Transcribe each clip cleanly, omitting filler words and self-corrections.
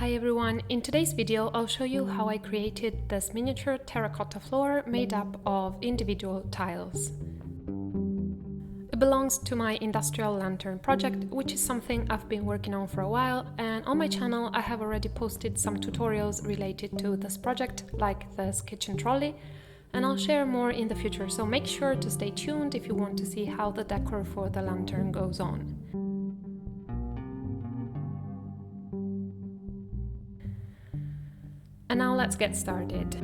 Hi everyone, in today's video I'll show you how I created this miniature terracotta floor made up of individual tiles. It belongs to my industrial lantern project, which is something I've been working on for a while, and on my channel I have already posted some tutorials related to this project, like this kitchen trolley, and I'll share more in the future, so make sure to stay tuned if you want to see how the decor for the lantern goes on. And now let's get started.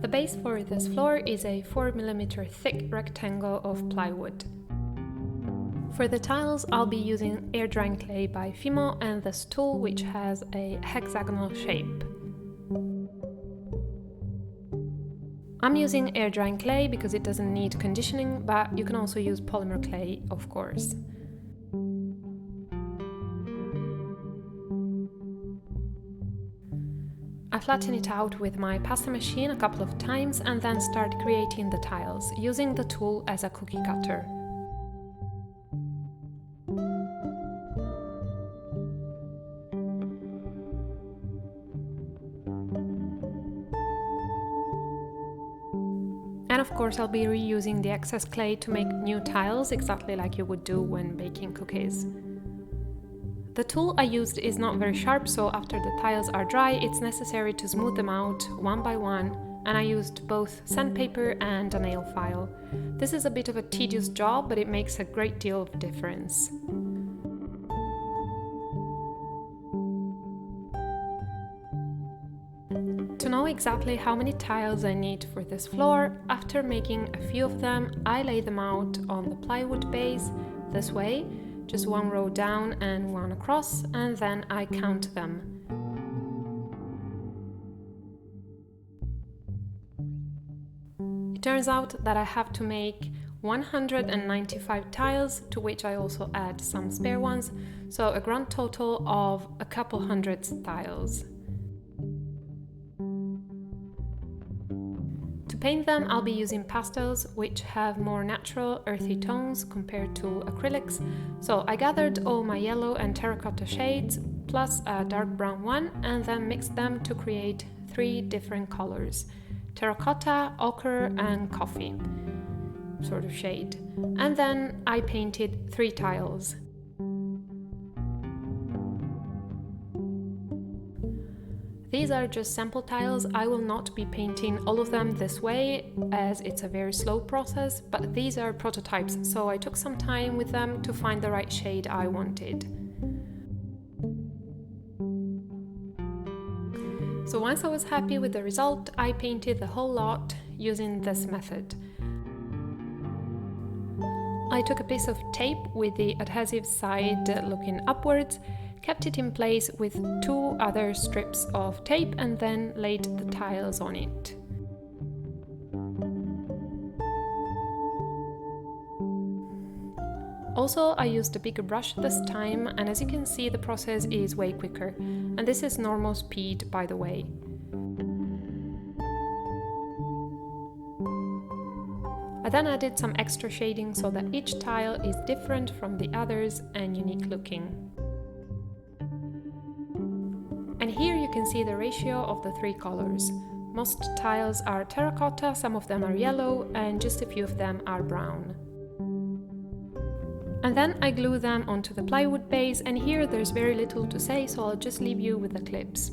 The base for this floor is a 4mm thick rectangle of plywood. For the tiles, I'll be using air drying clay by Fimo and this tool, which has a hexagonal shape. I'm using air drying clay because it doesn't need conditioning, but you can also use polymer clay, of course. I flatten it out with my pasta machine a couple of times and then start creating the tiles, using the tool as a cookie cutter. And of course I'll be reusing the excess clay to make new tiles, exactly like you would do when baking cookies. The tool I used is not very sharp, so after the tiles are dry, it's necessary to smooth them out one by one, and I used both sandpaper and a nail file. This is a bit of a tedious job, but it makes a great deal of difference. To know exactly how many tiles I need for this floor, after making a few of them, I lay them out on the plywood base this way. Just one row down and one across, and then I count them. It turns out that I have to make 195 tiles, to which I also add some spare ones, so a grand total of a couple hundred tiles. To paint them, I'll be using pastels, which have more natural, earthy tones compared to acrylics. So I gathered all my yellow and terracotta shades, plus a dark brown one, and then mixed them to create 3 different colors: terracotta, ochre, and coffee sort of shade. And then I painted 3 tiles. These are just sample tiles. I will not be painting all of them this way, as it's a very slow process, but these are prototypes, so I took some time with them to find the right shade I wanted. So once I was happy with the result, I painted the whole lot using this method. I took a piece of tape with the adhesive side looking upwards, kept it in place with 2 other strips of tape, and then laid the tiles on it. Also, I used a bigger brush this time, and as you can see, the process is way quicker, and this is normal speed, by the way. I then added some extra shading so that each tile is different from the others and unique looking. And here you can see the ratio of the 3 colors. Most tiles are terracotta, some of them are yellow, and just a few of them are brown. And then I glue them onto the plywood base, and here there's very little to say, so I'll just leave you with the clips.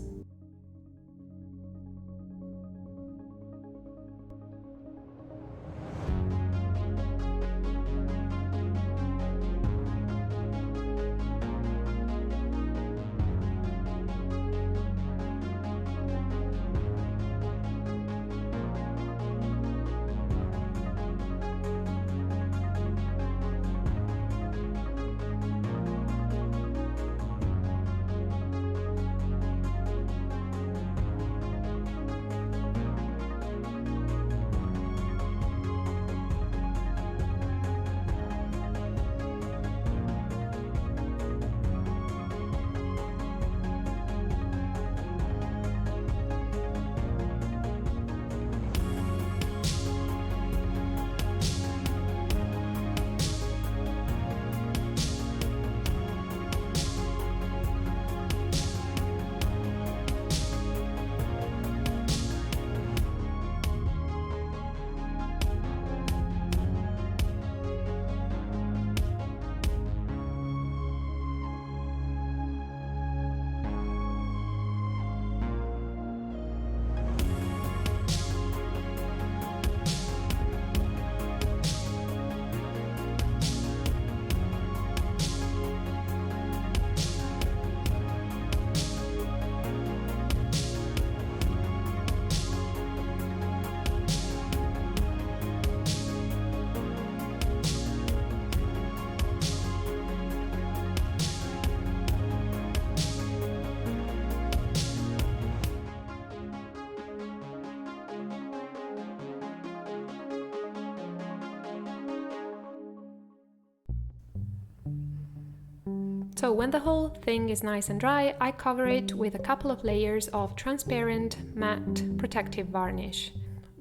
So when the whole thing is nice and dry, I cover it with a couple of layers of transparent matte protective varnish.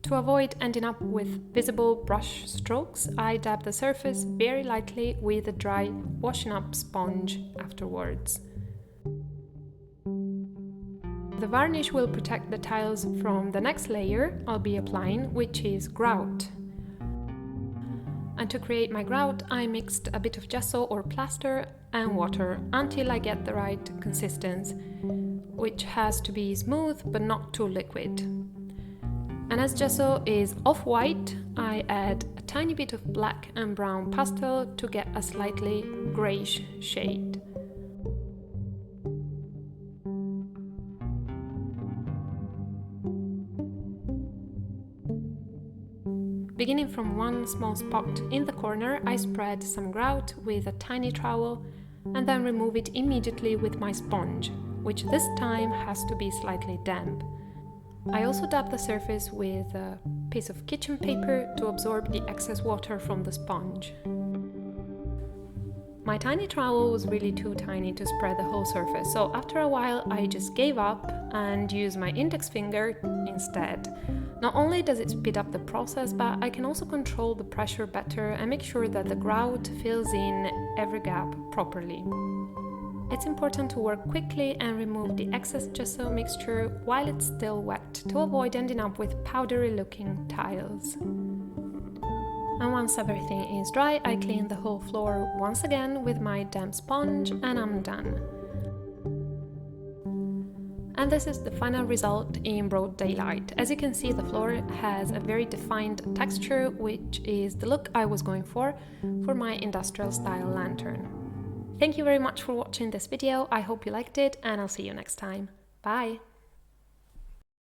To avoid ending up with visible brush strokes, I dab the surface very lightly with a dry washing up sponge afterwards. The varnish will protect the tiles from the next layer I'll be applying, which is grout. And to create my grout, I mixed a bit of gesso or plaster and water until I get the right consistency, which has to be smooth but not too liquid. And as gesso is off-white, I add a tiny bit of black and brown pastel to get a slightly greyish shade. Beginning from one small spot in the corner, I spread some grout with a tiny trowel and then remove it immediately with my sponge, which this time has to be slightly damp. I also dab the surface with a piece of kitchen paper to absorb the excess water from the sponge. My tiny trowel was really too tiny to spread the whole surface, so after a while I just gave up and used my index finger instead. Not only does it speed up the process, but I can also control the pressure better and make sure that the grout fills in every gap properly. It's important to work quickly and remove the excess gesso mixture while it's still wet to avoid ending up with powdery looking tiles. And once everything is dry, I clean the whole floor once again with my damp sponge and I'm done. And this is the final result in broad daylight. As you can see, the floor has a very defined texture, which is the look I was going for my industrial style lantern. Thank you very much for watching this video. I hope you liked it and I'll see you next time. Bye!